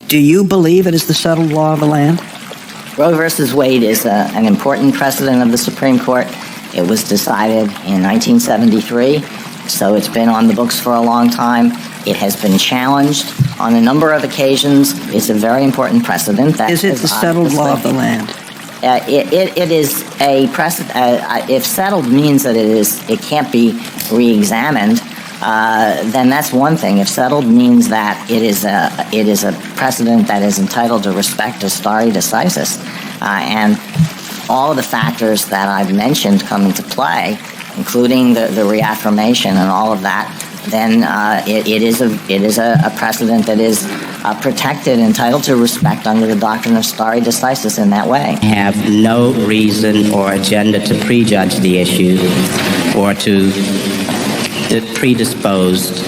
Do you believe it is the settled law of the land? Roe versus Wade is an important precedent of the Supreme Court. It was decided in 1973, so it's been on the books for a long time. It has been challenged on a number of occasions. It's a very important precedent. Is it the settled law of the land? It is a precedent. If settled means that it can't be re-examined, then that's one thing. If settled means that it is a precedent that is entitled to respect as stare decisis, and all of the factors that I've mentioned come into play, including the reaffirmation and all of that, then it is a precedent that is protected, entitled to respect under the doctrine of stare decisis in that way. Have no reason or agenda to prejudge the issue or to predisposed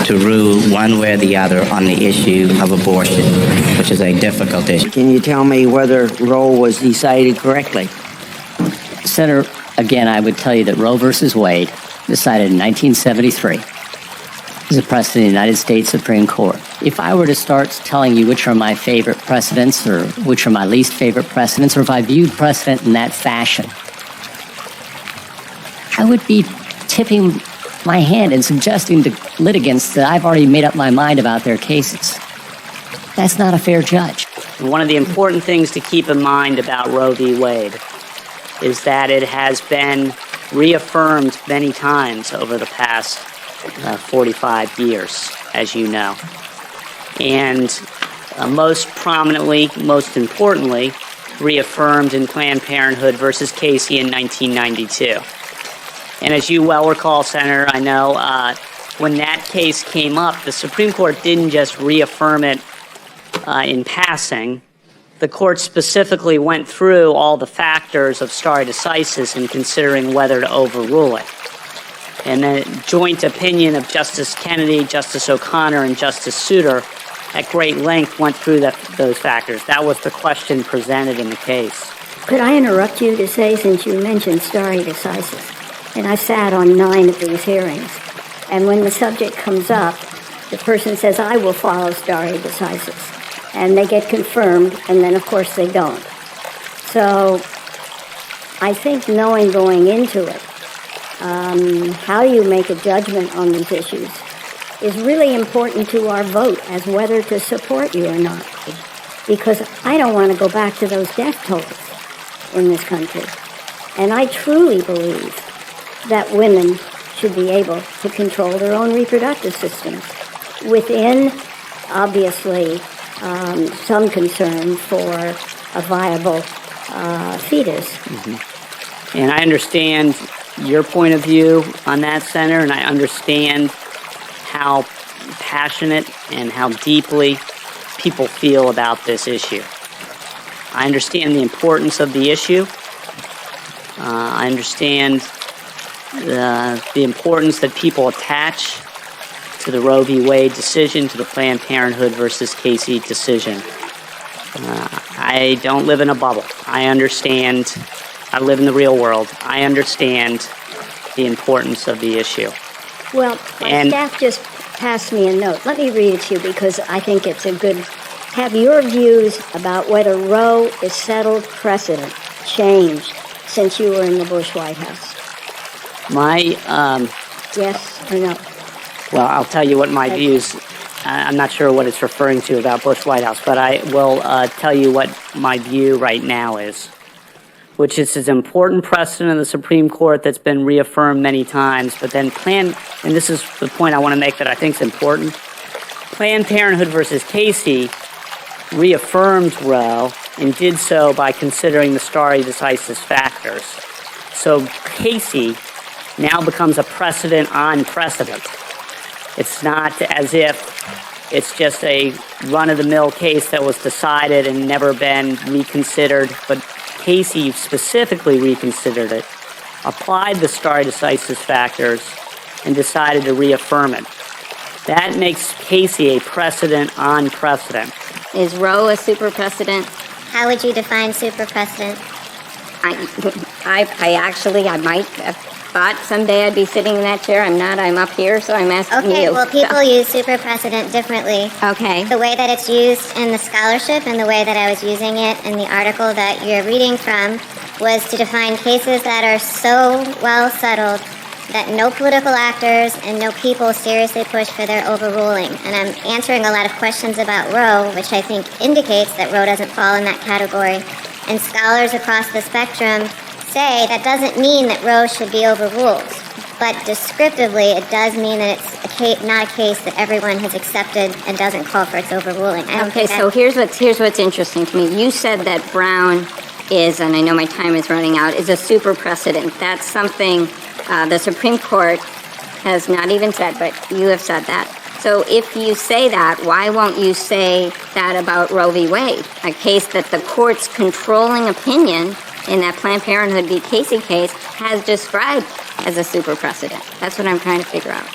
to rule one way or the other on the issue of abortion, which is a difficult issue. Can you tell me whether Roe was decided correctly? Senator, again, I would tell you that Roe versus Wade, decided in 1973, is a precedent of the United States Supreme Court. If I were to start telling you which are my favorite precedents or which are my least favorite precedents, or if I viewed precedent in that fashion, I would be tipping my hand and suggesting to litigants that I've already made up my mind about their cases. That's not a fair judge. One of the important things to keep in mind about Roe v. Wade is that it has been reaffirmed many times over the past 45 years, as you know. And most prominently, most importantly, reaffirmed in Planned Parenthood versus Casey in 1992. And as you well recall, Senator, I know when that case came up, the Supreme Court didn't just reaffirm it in passing. The court specifically went through all the factors of stare decisis in considering whether to overrule it. And the joint opinion of Justice Kennedy, Justice O'Connor, and Justice Souter at great length went through those factors. That was the question presented in the case. Could I interrupt you to say, since you mentioned stare decisis, and I sat on 9 of these hearings, and when the subject comes up, the person says, I will follow stare decisis, and they get confirmed, and then of course they don't. So I think knowing going into it, how you make a judgment on these issues is really important to our vote as whether to support you or not. Because I don't want to go back to those death tolls in this country. And I truly believe that women should be able to control their own reproductive systems within, obviously, some concern for a viable fetus. Mm-hmm. And I understand your point of view on that, Senator, and I understand how passionate and how deeply people feel about this issue. I understand the importance of the issue. I understand the importance that people attach to the Roe v. Wade decision, to the Planned Parenthood versus Casey decision. I don't live in a bubble. I understand. I live in the real world. I understand the importance of the issue. Well, my staff just passed me a note. Let me read it to you because I think it's a good... Have your views about whether Roe is settled precedent changed since you were in the Bush White House? My... Yes or no? Well, I'll tell you what my views... I'm not sure what it's referring to about Bush White House, but I will tell you what my view right now is, which is an important precedent of the Supreme Court that's been reaffirmed many times, but then and this is the point I want to make that I think is important, Planned Parenthood versus Casey reaffirmed Roe and did so by considering the stare decisis factors. So Casey now becomes a precedent on precedent. It's not as if it's just a run-of-the-mill case that was decided and never been reconsidered, but Casey specifically reconsidered it, applied the stare decisis factors, and decided to reaffirm it. That makes Casey a precedent on precedent. Is Roe a super precedent? How would you define super precedent? I might thought someday I'd be sitting in that chair. I'm not. I'm up here, so I'm asking you. Okay, well, people use super precedent differently. Okay. The way that it's used in the scholarship and the way that I was using it in the article that you're reading from was to define cases that are so well settled that no political actors and no people seriously push for their overruling. And I'm answering a lot of questions about Roe, which I think indicates that Roe doesn't fall in that category. And scholars across the spectrum say that doesn't mean that Roe should be overruled. But descriptively, it does mean that it's not a case that everyone has accepted and doesn't call for its overruling. Okay, so here's what's interesting to me. You said that Brown is, and I know my time is running out, is a super precedent. That's something the Supreme Court has not even said, but you have said that. So if you say that, why won't you say that about Roe v. Wade, a case that the court's controlling opinion in that Planned Parenthood v. Casey case has described as a super precedent? That's what I'm trying to figure out.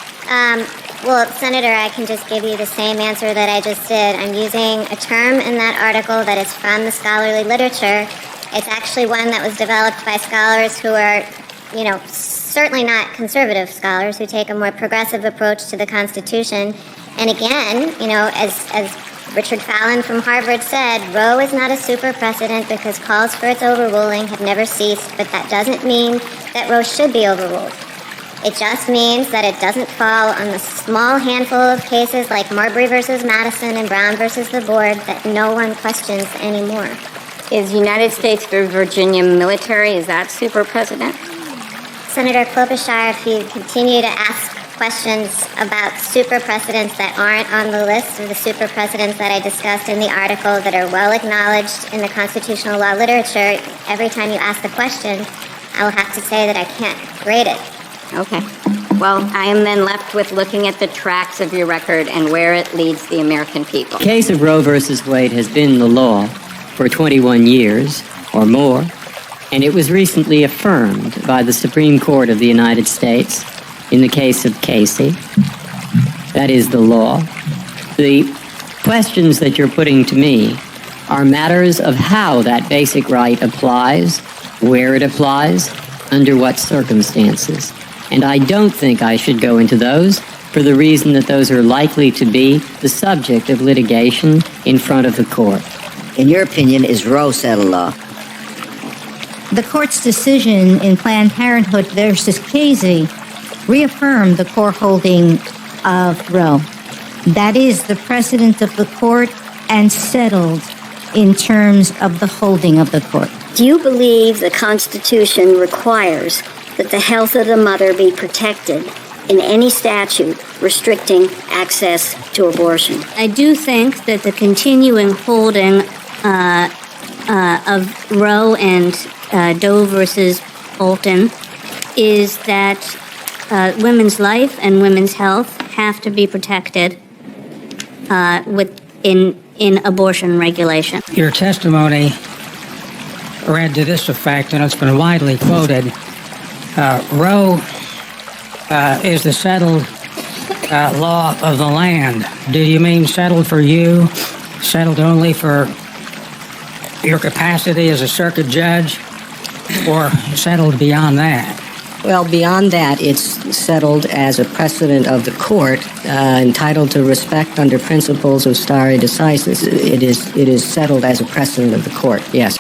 Well, Senator, I can just give you the same answer that I just did. I'm using a term in that article that is from the scholarly literature. It's actually one that was developed by scholars who are, certainly not conservative scholars, who take a more progressive approach to the Constitution. And again, as Richard Fallon from Harvard said, Roe is not a super precedent because calls for its overruling have never ceased, but that doesn't mean that Roe should be overruled. It just means that it doesn't fall on the small handful of cases like Marbury versus Madison and Brown versus the board that no one questions anymore. Is United States v. Virginia military, is that super precedent? Senator Klobuchar, if you continue to ask questions about super precedents that aren't on the list of the super precedents that I discussed in the article that are well acknowledged in the constitutional law literature, every time you ask the question, I will have to say that I can't grade it. Okay. Well, I am then left with looking at the tracks of your record and where it leads the American people. The case of Roe versus Wade has been the law for 21 years or more, and it was recently affirmed by the Supreme Court of the United States in the case of Casey. That is the law. The questions that you're putting to me are matters of how that basic right applies, where it applies, under what circumstances. And I don't think I should go into those for the reason that those are likely to be the subject of litigation in front of the court. In your opinion, is Roe settled law? The court's decision in Planned Parenthood versus Casey reaffirmed the core holding of Roe. That is the precedent of the court and settled in terms of the holding of the court. Do you believe the Constitution requires that the health of the mother be protected in any statute restricting access to abortion? I do think that the continuing holding of Roe and Doe versus Bolton is that women's life and women's health have to be protected in abortion regulation. Your testimony read to this effect, and it's been widely quoted. Roe is the settled law of the land. Do you mean settled for you, settled only for your capacity as a circuit judge, or settled beyond that? Well, beyond that, it's settled as a precedent of the court, entitled to respect under principles of stare decisis. It is settled as a precedent of the court, yes.